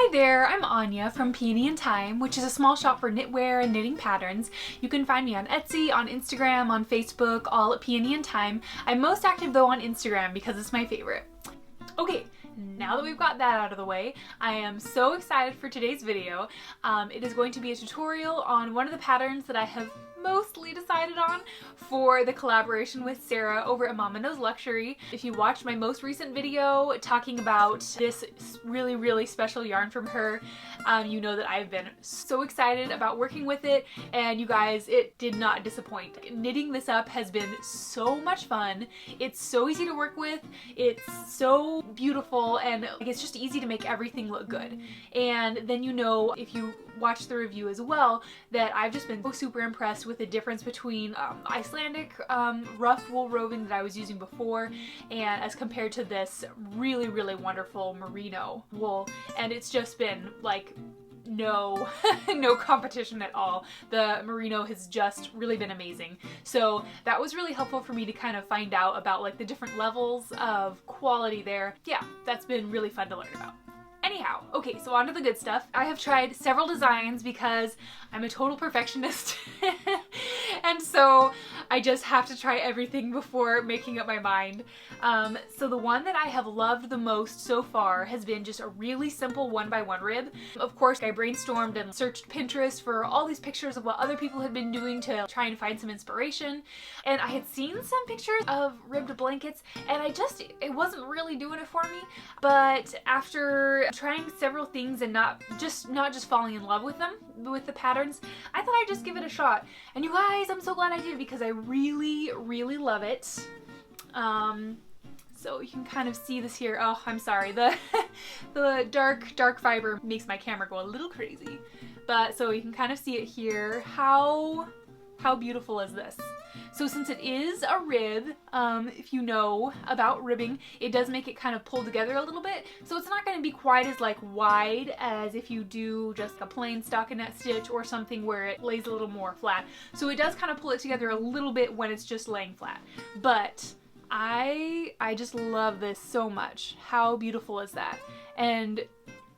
Hi there, I'm Anya from Peony and Thyme, which is a small shop for knitwear and knitting patterns. You can find me on Etsy, on Instagram, on Facebook, all at Peony and Thyme. I'm most active though on Instagram because it's my favorite. Okay, now that we've got that out of the way, I am so excited for today's video. It is going to be a tutorial on one of the patterns that I have mostly decided on for the collaboration with Sarah over at Mama Knows Luxury. If you watched my most recent video talking about this really special yarn from her, you know that I've been so excited about working with it, and you guys, it did not disappoint. Knitting this up has been so much fun. It's so easy to work with, it's so beautiful, and it's just easy to make everything look good. And then you know, if you watch the review as well, that I've just been so super impressed with the difference between Icelandic rough wool roving that I was using before and as compared to this really wonderful merino wool, and it's just been like no competition at all. The merino has just really been amazing. So that was really helpful for me to kind of find out about like the different levels of quality there. Yeah, that's been really fun to learn about. Anyhow, okay, so on to the good stuff. I have tried several designs because I'm a total perfectionist and so I just have to try everything before making up my mind. So the one that I have loved the most so far has been just a really simple 1x1 rib. Of course, I brainstormed and searched Pinterest for all these pictures of what other people had been doing to try and find some inspiration, and I had seen some pictures of ribbed blankets and it wasn't really doing it for me. But after trying several things and not just falling in love with them, with the patterns, I thought I'd just give it a shot. And you guys, I'm so glad I did because I really love it. So you can kind of see this here. Oh, I'm sorry. The dark fiber makes my camera go a little crazy. But so you can kind of see it here. How beautiful is this? So since it is a rib, if you know about ribbing, it does make it kind of pull together a little bit. So it's not going to be quite as like wide as if you do just a plain stockinette stitch or something where it lays a little more flat. So it does kind of pull it together a little bit when it's just laying flat. But I just love this so much. How beautiful is that? And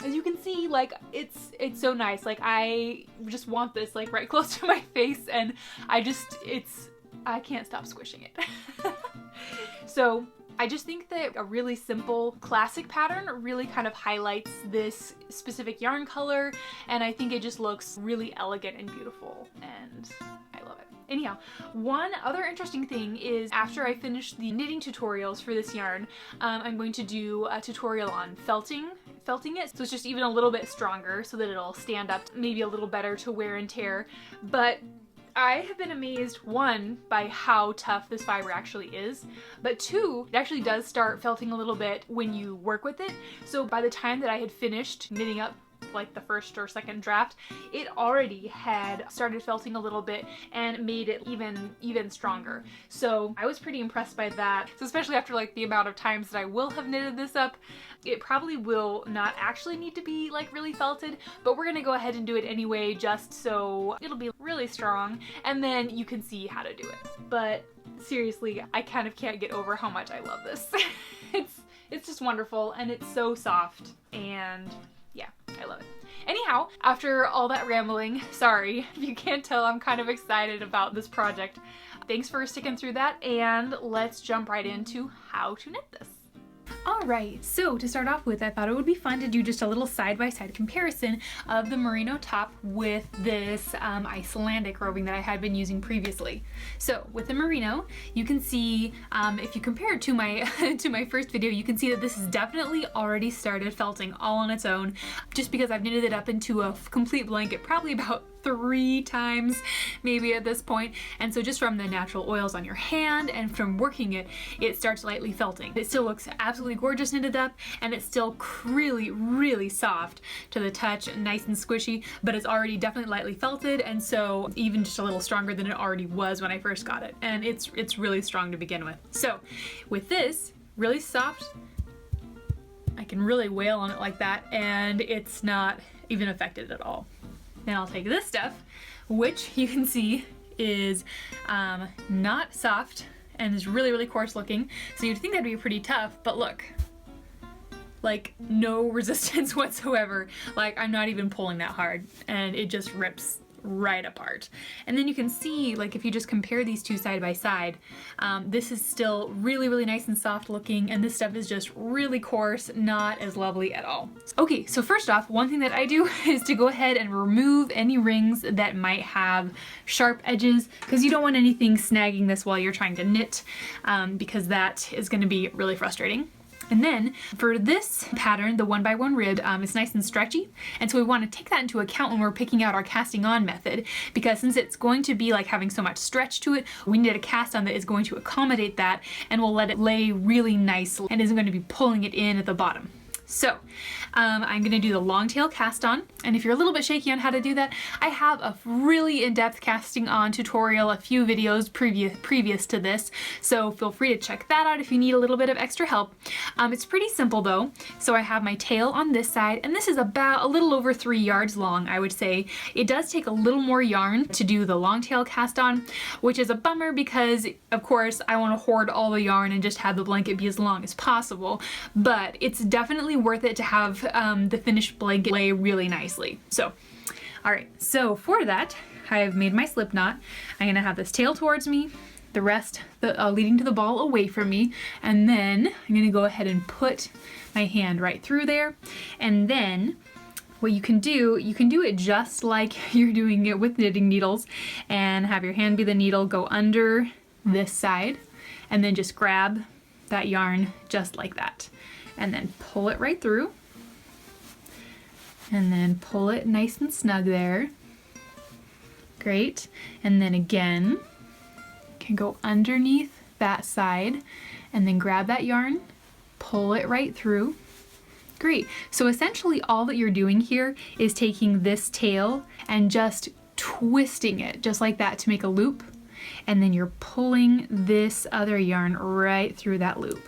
as you can see, like it's so nice. Like I just want this like right close to my face, and I can't stop squishing it. So I just think that a really simple classic pattern really kind of highlights this specific yarn color, and I think it just looks really elegant and beautiful, and I love it. Anyhow, one other interesting thing is after I finish the knitting tutorials for this yarn, I'm going to do a tutorial on felting it, so it's just even a little bit stronger so that it'll stand up maybe a little better to wear and tear. But I have been amazed, one, by how tough this fiber actually is, but two, it actually does start felting a little bit when you work with it. So by the time that I had finished knitting up like the first or second draft, it already had started felting a little bit and made it even stronger. So I was pretty impressed by that. So especially after like the amount of times that I will have knitted this up, it probably will not actually need to be like really felted, but we're gonna go ahead and do it anyway just so it'll be really strong, and then you can see how to do it. But seriously, I kind of can't get over how much I love this. It's just wonderful, and it's so soft, and yeah, I love it. Anyhow, after all that rambling, sorry if you can't tell, I'm kind of excited about this project. Thanks for sticking through that, and let's jump right into how to knit this. Alright, so to start off with, I thought it would be fun to do just a little side-by-side comparison of the merino top with this Icelandic roving that I had been using previously. So with the merino, you can see, if you compare it to my to my first video, you can see that this has definitely already started felting all on its own, just because I've knitted it up into a complete blanket probably about 3 times maybe at this point, and so just from the natural oils on your hand and from working it, it starts lightly felting. It still looks absolutely gorgeous knitted up, and it's still really soft to the touch, nice and squishy, but it's already definitely lightly felted, and so even just a little stronger than it already was when I first got it, and it's really strong to begin with. So with this, really soft, I can really wail on it like that, and it's not even affected at all. Then I'll take this stuff, which you can see is not soft and is really coarse looking. So you'd think that'd be pretty tough, but look. like no resistance whatsoever. Like I'm not even pulling that hard and it just rips right apart. And then you can see, like if you just compare these two side by side, this is still really, really nice and soft looking, and this stuff is just really coarse, not as lovely at all. Okay, so first off, one thing that I do is to go ahead and remove any rings that might have sharp edges, because you don't want anything snagging this while you're trying to knit, because that is going to be really frustrating. And then for this pattern, the 1x1 rib, it's nice and stretchy, and so we want to take that into account when we're picking out our casting on method, because since it's going to be like having so much stretch to it, we need a cast on that is going to accommodate that and will let it lay really nicely and isn't going to be pulling it in at the bottom. So I'm going to do the long tail cast on, and if you're a little bit shaky on how to do that, I have a really in-depth casting on tutorial, a few videos previous to this, so feel free to check that out if you need a little bit of extra help. It's pretty simple though. So I have my tail on this side, and this is about a little over 3 yards long, I would say. It does take a little more yarn to do the long tail cast on, which is a bummer because of course I want to hoard all the yarn and just have the blanket be as long as possible, but it's definitely worth it to have the finished blanket lay really nicely. So, alright, so for that, I have made my slip knot. I'm going to have this tail towards me, the rest leading to the ball away from me, and then I'm going to go ahead and put my hand right through there, and then what you can do it just like you're doing it with knitting needles, and have your hand be the needle, go under this side, and then just grab that yarn just like that. And then pull it right through, and then pull it nice and snug there. Great. And then again, you can go underneath that side and then grab that yarn, pull it right through. Great. So essentially all that you're doing here is taking this tail and just twisting it just like that to make a loop, and then you're pulling this other yarn right through that loop.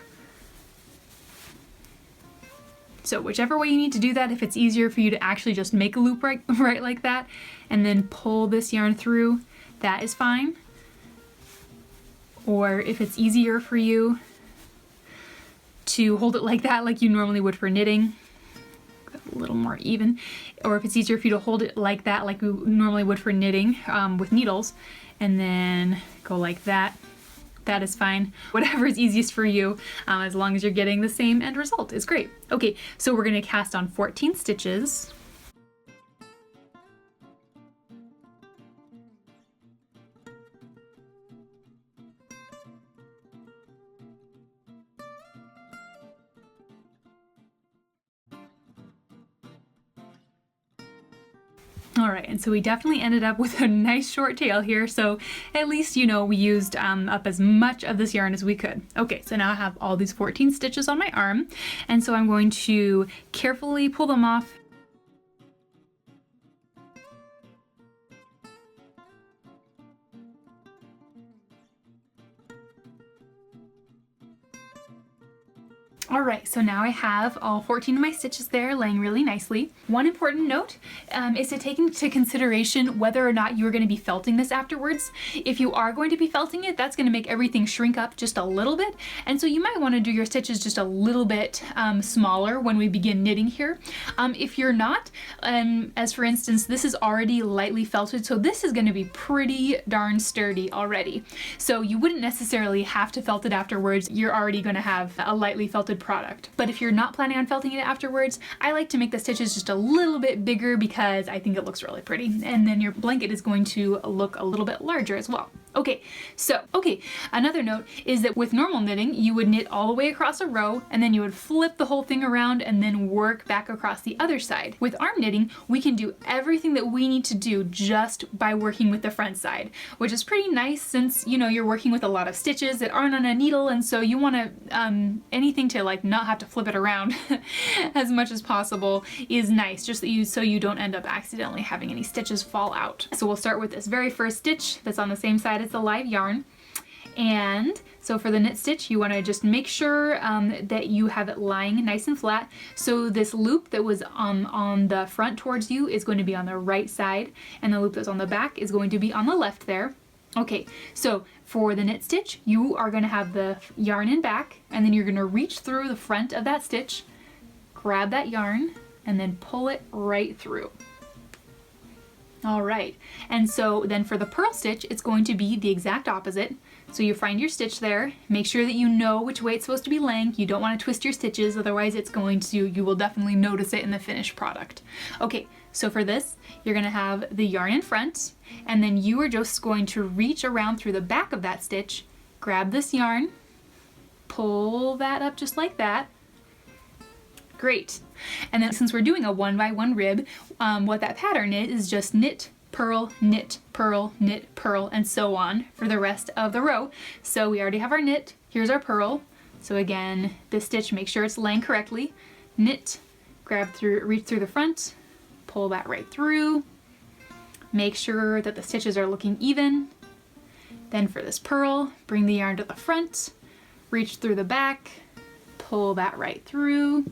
So whichever way you need to do that, if it's easier for you to actually just make a loop right like that and then pull this yarn through, that is fine. Or if it's easier for you to hold it like that like you normally would for knitting, a little more even, or if it's easier for you to hold it like that like you normally would for knitting with needles, and then go like that, that is fine. Whatever is easiest for you, as long as you're getting the same end result is great. Okay, so we're going to cast on 14 stitches. Alright, and so we definitely ended up with a nice short tail here, so at least, you know, we used up as much of this yarn as we could. Okay, so now I have all these 14 stitches on my arm, and so I'm going to carefully pull them off. Alright, so now I have all 14 of my stitches there laying really nicely. One important note is to take into consideration whether or not you are going to be felting this afterwards. If you are going to be felting it, that's going to make everything shrink up just a little bit, and so you might want to do your stitches just a little bit smaller when we begin knitting here. If you're not, as for instance, this is already lightly felted, so this is going to be pretty darn sturdy already. So you wouldn't necessarily have to felt it afterwards. You're already going to have a lightly felted product. But if you're not planning on felting it afterwards, I like to make the stitches just a little bit bigger because I think it looks really pretty, and then your blanket is going to look a little bit larger as well. Okay, another note is that with normal knitting, you would knit all the way across a row, and then you would flip the whole thing around and then work back across the other side. With arm knitting, we can do everything that we need to do just by working with the front side, which is pretty nice since, you know, you're working with a lot of stitches that aren't on a needle, and so you want to, anything to like not have to flip it around as much as possible is nice, just that so you don't end up accidentally having any stitches fall out. So we'll start with this very first stitch that's on the same side as the live yarn. And so for the knit stitch, you want to just make sure that you have it lying nice and flat. So this loop that was on the front towards you is going to be on the right side, and the loop that's on the back is going to be on the left there. Okay, so for the knit stitch, you are going to have the yarn in back, and then you're going to reach through the front of that stitch, grab that yarn and then pull it right through. All right, and so then for the purl stitch, it's going to be the exact opposite. So you find your stitch there, make sure that you know which way it's supposed to be laying. You don't want to twist your stitches, otherwise you will definitely notice it in the finished product. Okay, so for this, you're gonna have the yarn in front, and then you are just going to reach around through the back of that stitch, grab this yarn, pull that up just like that. Great. And then since we're doing a 1x1 rib, what that pattern is just knit, purl, knit, purl, knit, purl, and so on for the rest of the row. So we already have our knit, here's our purl. So again, this stitch, make sure it's laying correctly. Knit, grab through, reach through the front, pull that right through. Make sure that the stitches are looking even. Then for this purl, bring the yarn to the front, reach through the back, pull that right through.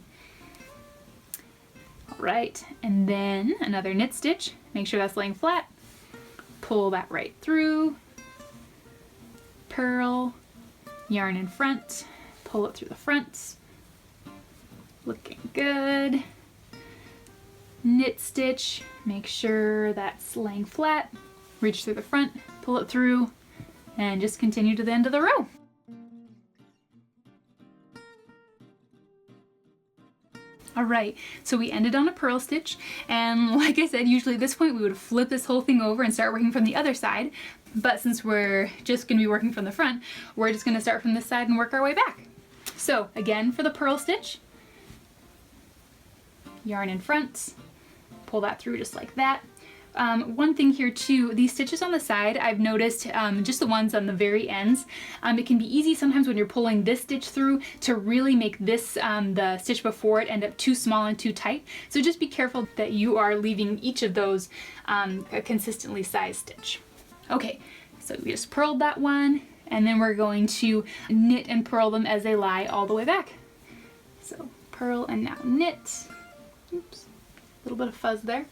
Right, and then another knit stitch, make sure that's laying flat, pull that right through, purl, yarn in front, pull it through the front, looking good, knit stitch, make sure that's laying flat, reach through the front, pull it through, and just continue to the end of the row. All right, so we ended on a purl stitch, and like I said, usually at this point we would flip this whole thing over and start working from the other side, but since we're just gonna be working from the front, we're just gonna start from this side and work our way back. So again, for the purl stitch, yarn in front, pull that through just like that. One thing here too, these stitches on the side, I've noticed, just the ones on the very ends, it can be easy sometimes when you're pulling this stitch through to really make this, the stitch before it, end up too small and too tight. So just be careful that you are leaving each of those a consistently sized stitch. Okay, so we just purled that one, and then we're going to knit and purl them as they lie all the way back. So purl and now knit. Oops, a little bit of fuzz there.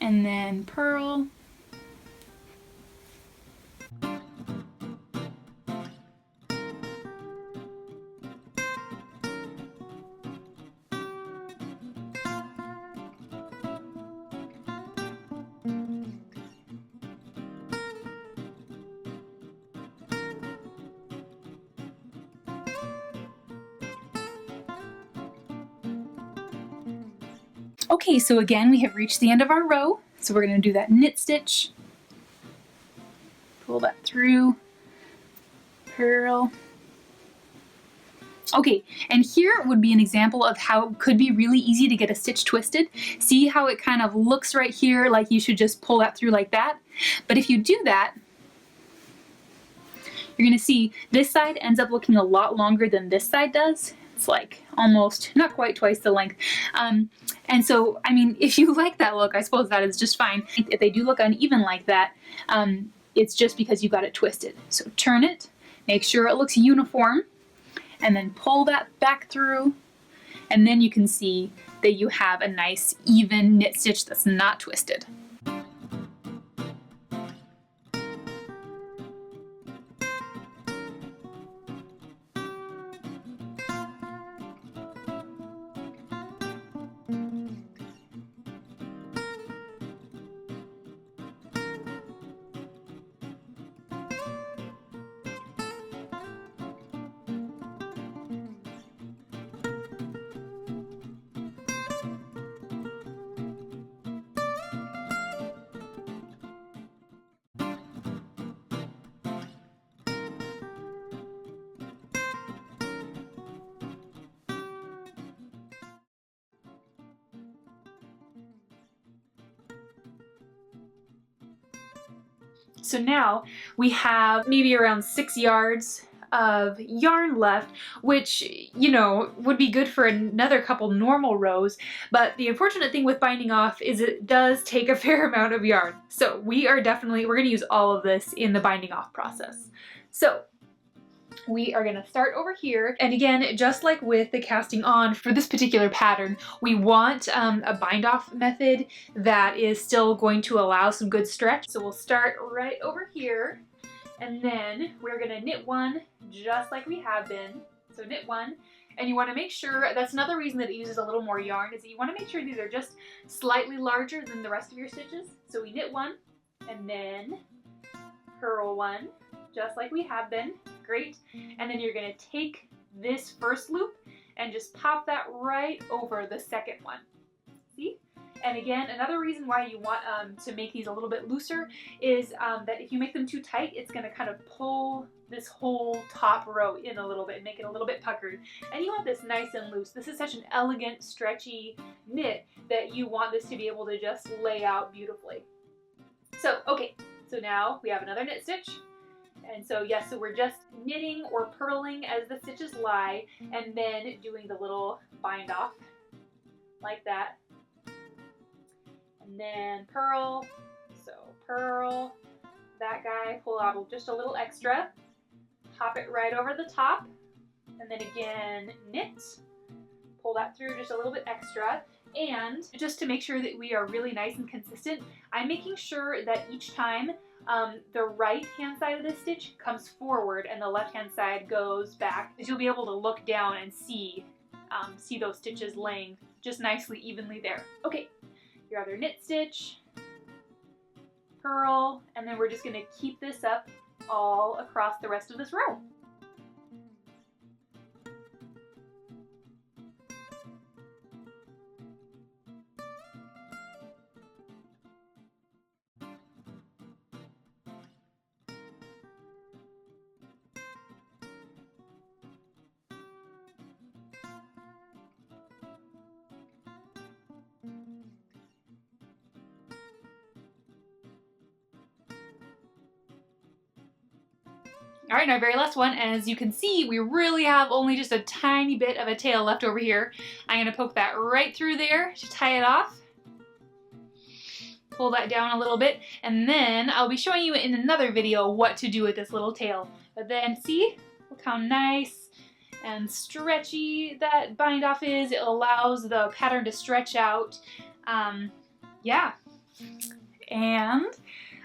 And then purl. Okay, so again, we have reached the end of our row. So we're going to do that knit stitch, pull that through, purl. Okay, and here would be an example of how it could be really easy to get a stitch twisted. See how it kind of looks right here like you should just pull that through like that? But if you do that, you're going to see this side ends up looking a lot longer than this side does. It's like almost, not quite twice the length. And so, I mean, if you like that look, I suppose that is just fine. If they do look uneven like that, it's just because you got it twisted. So turn it, make sure it looks uniform, and then pull that back through, and then you can see that you have a nice even knit stitch that's not twisted. So now we have maybe around 6 yards of yarn left, which, you know, would be good for another couple normal rows, but the unfortunate thing with binding off is it does take a fair amount of yarn. So we're gonna use all of this in the binding off process. So we are gonna start over here, and again, just like with the casting on, for this particular pattern, we want a bind off method that is still going to allow some good stretch. So we'll start right over here, and then we're gonna knit one just like we have been. So knit one, And you want to make sure, that's another reason that it uses a little more yarn, is that you want to make sure these are just slightly larger than the rest of your stitches. So we knit one, and then purl one, just like we have been. Great. And then you're going to take this first loop and just pop that right over the second one. See? And again, another reason why you want to make these a little bit looser is that if you make them too tight, it's going to kind of pull this whole top row in a little bit and make it a little bit puckered. And you want this nice and loose. This is such an elegant, stretchy knit that you want this to be able to just lay out beautifully. So, okay, so now we have another knit stitch. And so yes, so we're just knitting or purling as the stitches lie, and then doing the little bind off like that. And then purl, so purl that guy, pull out just a little extra, pop it right over the top, and then again knit, pull that through just a little bit extra. And just to make sure that we are really nice and consistent, I'm making sure that each time the right hand side of the stitch comes forward and the left hand side goes back, because you'll be able to look down and see those stitches laying just nicely evenly there. Okay, your other knit stitch, purl, and then we're just going to keep this up all across the rest of this row. All right, our very last one, as you can see, we really have only just a tiny bit of a tail left over here. I'm going to poke that right through there to tie it off. Pull that down a little bit, and then I'll be showing you in another video what to do with this little tail. But then see, look how nice and stretchy that bind off is. It allows the pattern to stretch out. Yeah. And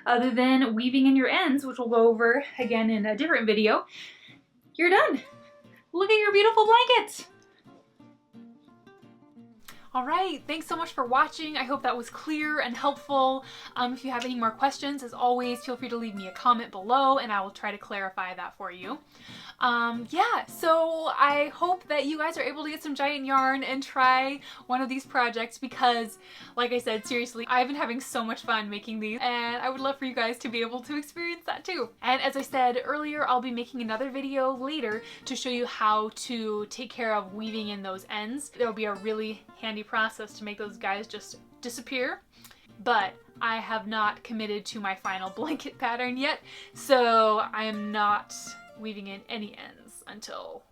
other than weaving in your ends, which we'll go over again in a different video, you're done. Look at your beautiful blankets. All right, thanks so much for watching. I hope that was clear and helpful. If you have any more questions, as always, feel free to leave me a comment below and I will try to clarify that for you. Yeah, so I hope that you guys are able to get some giant yarn and try one of these projects, because like I said, seriously, I've been having so much fun making these and I would love for you guys to be able to experience that too. And as I said earlier, I'll be making another video later to show you how to take care of weaving in those ends. There'll be a really handy process to make those guys just disappear, but I have not committed to my final blanket pattern yet, so I am not weaving in any ends until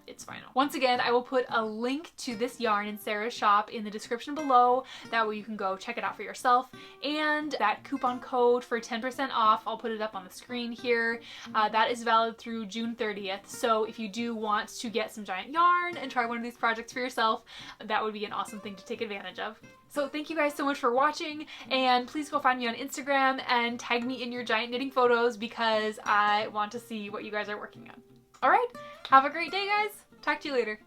it's final. Once again, I will put a link to this yarn in Sarah's shop in the description below. That way you can go check it out for yourself. And that coupon code for 10% off, I'll put it up on the screen here. That is valid through June 30th. So if you do want to get some giant yarn and try one of these projects for yourself, that would be an awesome thing to take advantage of. So thank you guys so much for watching, and please go find me on Instagram and tag me in your giant knitting photos because I want to see what you guys are working on. All right, have a great day, guys. Talk to you later.